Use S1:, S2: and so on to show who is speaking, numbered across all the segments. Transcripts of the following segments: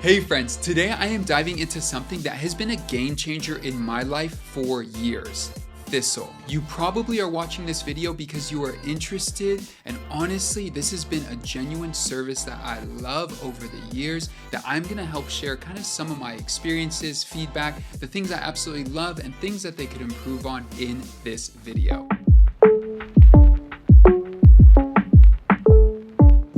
S1: Hey friends, today I am diving into something that has been a game changer in my life for years. Thistle. You probably are watching this video because you are interested, and honestly, this has been a genuine service that I love over the years that I'm gonna help share kind of some of my experiences, feedback, the things I absolutely love, and things that they could improve on in this video.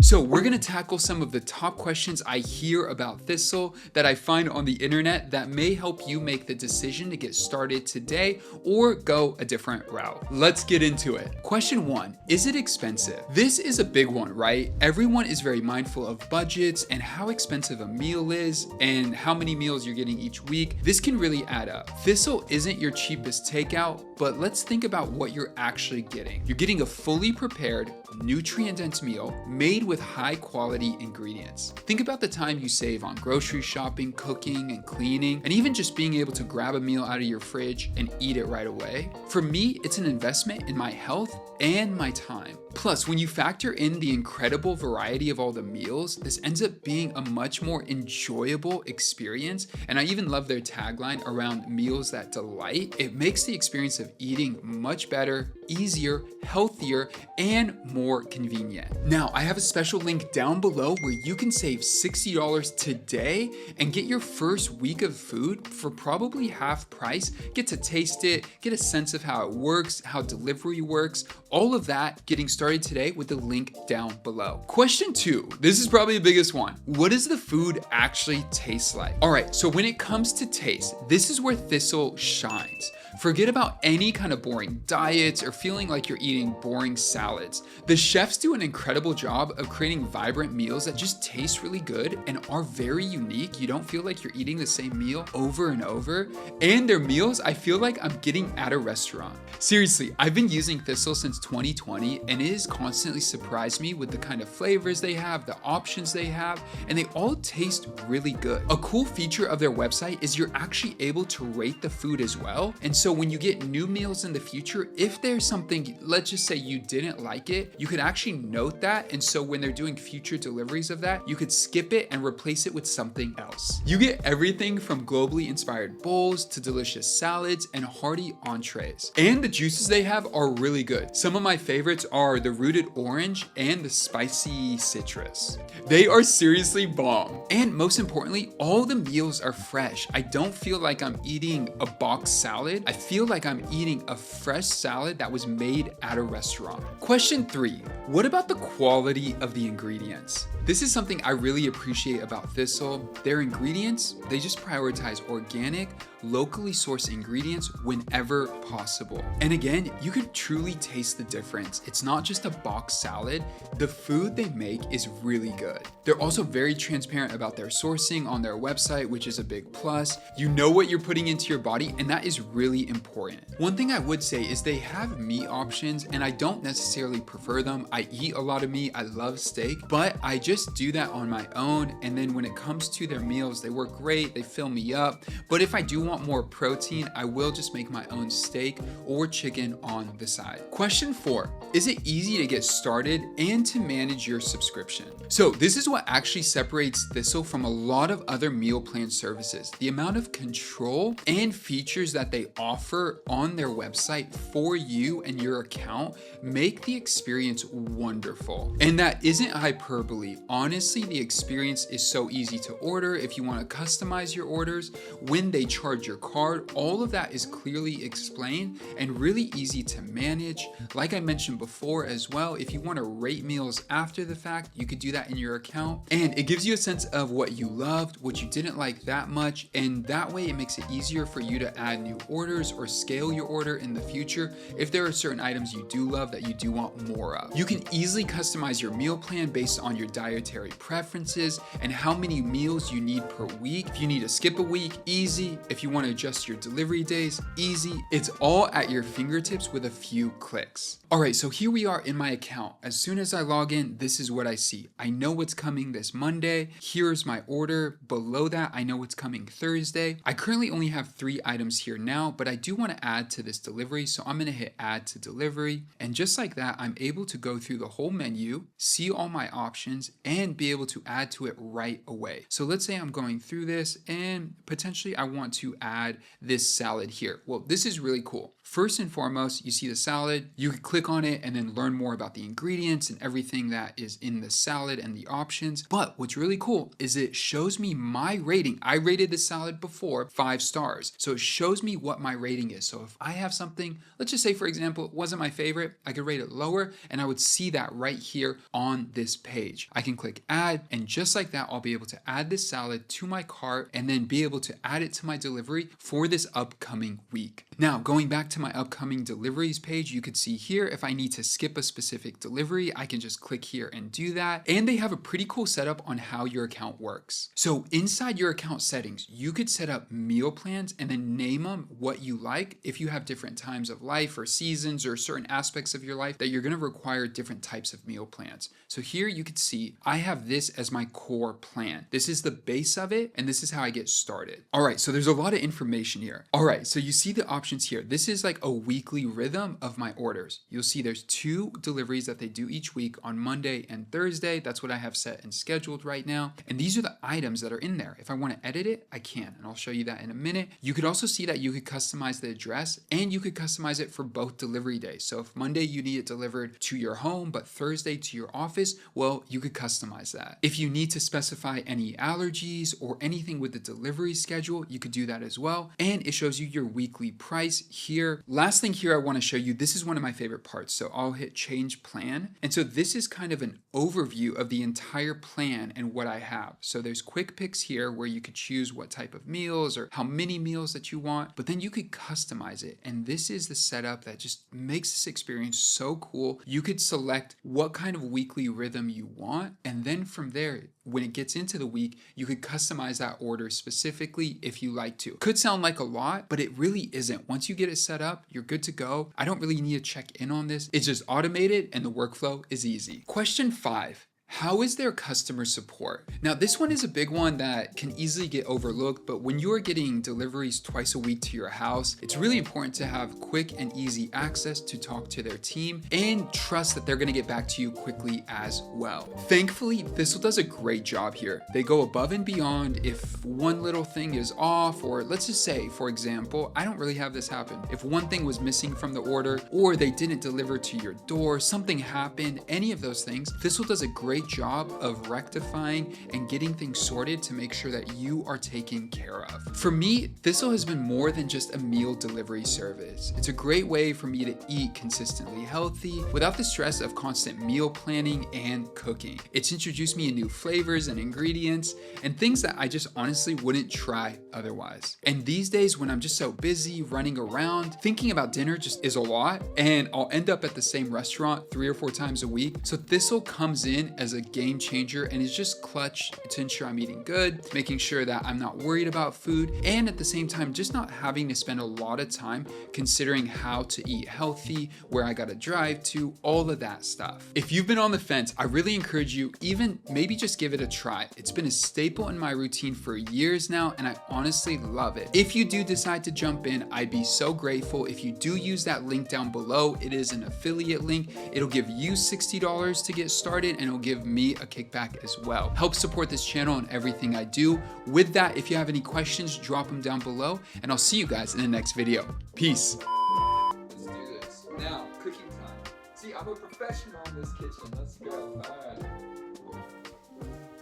S1: So we're gonna tackle some of the top questions I hear about Thistle that I find on the internet that may help you make the decision to get started today or go a different route. Let's get into it. Question 1, is it expensive? This is a big one, right? Everyone is very mindful of budgets and how expensive a meal is and how many meals you're getting each week. This can really add up. Thistle isn't your cheapest takeout, but let's think about what you're actually getting. You're getting a fully prepared, nutrient-dense meal made with high quality ingredients. Think about the time you save on grocery shopping, cooking, and cleaning, and even just being able to grab a meal out of your fridge and eat it right away. For me, it's an investment in my health and my time. Plus, when you factor in the incredible variety of all the meals, this ends up being a much more enjoyable experience. And I even love their tagline around meals that delight. It makes the experience of eating much better, easier, healthier, and more convenient. Now, I have a special link down below where you can save $60 today and get your first week of food for probably half price. Get to taste it, get a sense of how it works, how delivery works, all of that getting started today with the link down below. Question 2, this is probably the biggest one. What does the food actually taste like? All right, so when it comes to taste, this is where Thistle shines. Forget about any kind of boring diets or feeling like you're eating boring salads. The chefs do an incredible job of creating vibrant meals that just taste really good and are very unique. You don't feel like you're eating the same meal over and over. And their meals, I feel like I'm getting at a restaurant. Seriously, I've been using Thistle since 2020 and it has constantly surprised me with the kind of flavors they have, the options they have, and they all taste really good. A cool feature of their website is you're actually able to rate the food as well. And so when you get new meals in the future, if there's something, let's just say you didn't like it, you could actually note that. And so when they're doing future deliveries of that, you could skip it and replace it with something else. You get everything from globally inspired bowls to delicious salads and hearty entrees. And the juices they have are really good. Some of my favorites are the rooted orange and the spicy citrus. They are seriously bomb. And most importantly, all the meals are fresh. I don't feel like I'm eating a box salad. I feel like I'm eating a fresh salad that was made at a restaurant. Question 3, what about the quality of the ingredients? This is something I really appreciate about Thistle. Their ingredients, they just prioritize organic, locally sourced ingredients whenever possible. And again, you can truly taste the difference. It's not just a box salad. The food they make is really good. They're also very transparent about their sourcing on their website, which is a big plus. You know what you're putting into your body, and that is really important. One thing I would say is they have meat options, and I don't necessarily prefer them. I eat a lot of meat. I love steak, but I just do that on my own. And then when it comes to their meals, they work great. They fill me up. But if I do want more protein, I will just make my own steak or chicken on the side. Question 4, is it easy to get started and to manage your subscription? So this is what actually separates Thistle from a lot of other meal plan services. The amount of control and features that they offer on their website for you and your account make the experience wonderful. And that isn't hyperbole. Honestly, the experience is so easy to order. If you want to customize your orders, when they charge your card, all of that is clearly explained and really easy to manage. Like I mentioned before as well, if you want to rate meals after the fact, you could do that in your account. And it gives you a sense of what you loved, what you didn't like that much. And that way it makes it easier for you to add new orders or scale your order in the future if there are certain items you do love that you do want more of. You can easily customize your meal plan based on your dietary preferences and how many meals you need per week. If you need to skip a week, easy. If you want to adjust your delivery days, easy. It's all at your fingertips with a few clicks. All right, so here we are in my account. As soon as I log in, this is what I see. I know what's coming this Monday. Here's my order. Below that, I know what's coming Thursday. I currently only have 3 items here now, but I do want to add to this delivery. So I'm going to hit add to delivery. And just like that, I'm able to go through the whole menu, see all my options, and be able to add to it right away. So let's say I'm going through this and potentially I want to add this salad here. Well, this is really cool. First and foremost, you see the salad, you can click on it and then learn more about the ingredients and everything that is in the salad and the options. But what's really cool is it shows me my rating. I rated the salad before 5 stars. So it shows me what my rating is. So if I have something, let's just say for example, it wasn't my favorite, I could rate it lower and I would see that right here on this page. I can click add, and just like that, I'll be able to add this salad to my cart and then be able to add it to my delivery for this upcoming week. Now, going back to my upcoming deliveries page, you could see here if I need to skip a specific delivery, I can just click here and do that. And they have a pretty cool setup on how your account works. So inside your account settings, you could set up meal plans and then name them what you like. If you have different times of life or seasons or certain aspects of your life that you're going to require different types of meal plans. So here you could see I have this as my core plan. This is the base of it, and this is how I get started. All right, so there's a lot of information here. All right, so you see the options here. This is like a weekly rhythm of my orders. You'll see there's 2 deliveries that they do each week on Monday and Thursday. That's what I have set and scheduled right now. And these are the items that are in there. If I want to edit it, I can, and I'll show you that in a minute. You could also see that you could customize the address and you could customize it for both delivery days. So if Monday you need it delivered to your home, but Thursday to your office, well, you could customize that. If you need to specify any allergies or anything with the delivery schedule, you could do that as well. And it shows you your weekly price here. Last thing here I want to show you, this is one of my favorite parts. So I'll hit change plan. And so this is kind of an overview of the entire plan and what I have. So there's quick picks here where you could choose what type of meals or how many meals that you want, but then you could customize it. And this is the setup that just makes this experience so cool. You could select what kind of weekly rhythm you want. And then from there, when it gets into the week, you could customize that order specifically if you like to. Could sound like a lot, but it really isn't. Once you get it set up, you're good to go. I don't really need to check in on this. It's just automated and the workflow is easy. Question 5. How is their customer support? Now, this one is a big one that can easily get overlooked, but when you are getting deliveries twice a week to your house, it's really important to have quick and easy access to talk to their team and trust that they're gonna get back to you quickly as well. Thankfully, Thistle does a great job here. They go above and beyond if one little thing is off, or let's just say, for example, I don't really have this happen. If one thing was missing from the order or they didn't deliver to your door, something happened, any of those things, Thistle does a great job of rectifying and getting things sorted to make sure that you are taken care of. For me, Thistle has been more than just a meal delivery service. It's a great way for me to eat consistently healthy without the stress of constant meal planning and cooking. It's introduced me to new flavors and ingredients and things that I just honestly wouldn't try otherwise. And these days when I'm just so busy running around, thinking about dinner just is a lot, and I'll end up at the same restaurant 3 or 4 times a week. So Thistle comes in as a game changer and is just clutch to ensure I'm eating good, making sure that I'm not worried about food, and at the same time just not having to spend a lot of time considering how to eat healthy, where I gotta drive to, all of that stuff. If you've been on the fence, I really encourage you even maybe just give it a try. It's been a staple in my routine for years now and I honestly love it. If you do decide to jump in, I'd be so grateful if you do use that link down below. It is an affiliate link. It'll give you $60 to get started and it'll give me a kickback as well. Help support this channel and everything I do. With that, if you have any questions, drop them down below and I'll see you guys in the next video. Peace. Let's do this. Now, cooking time. See, I'm a professional in this kitchen. Let's go. All right.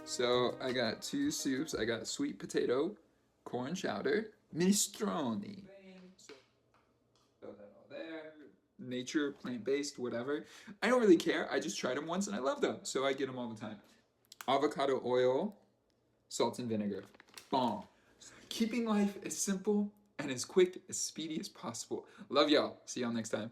S1: So I got 2 soups. I got sweet potato, corn chowder, minestrone. Throw that all there. Nature, plant-based, whatever. I don't really care. I just tried them once and I love them, so I get them all the time. Avocado oil, salt and vinegar. Bomb. Keeping life as simple and as quick, as speedy as possible. Love y'all. See y'all next time.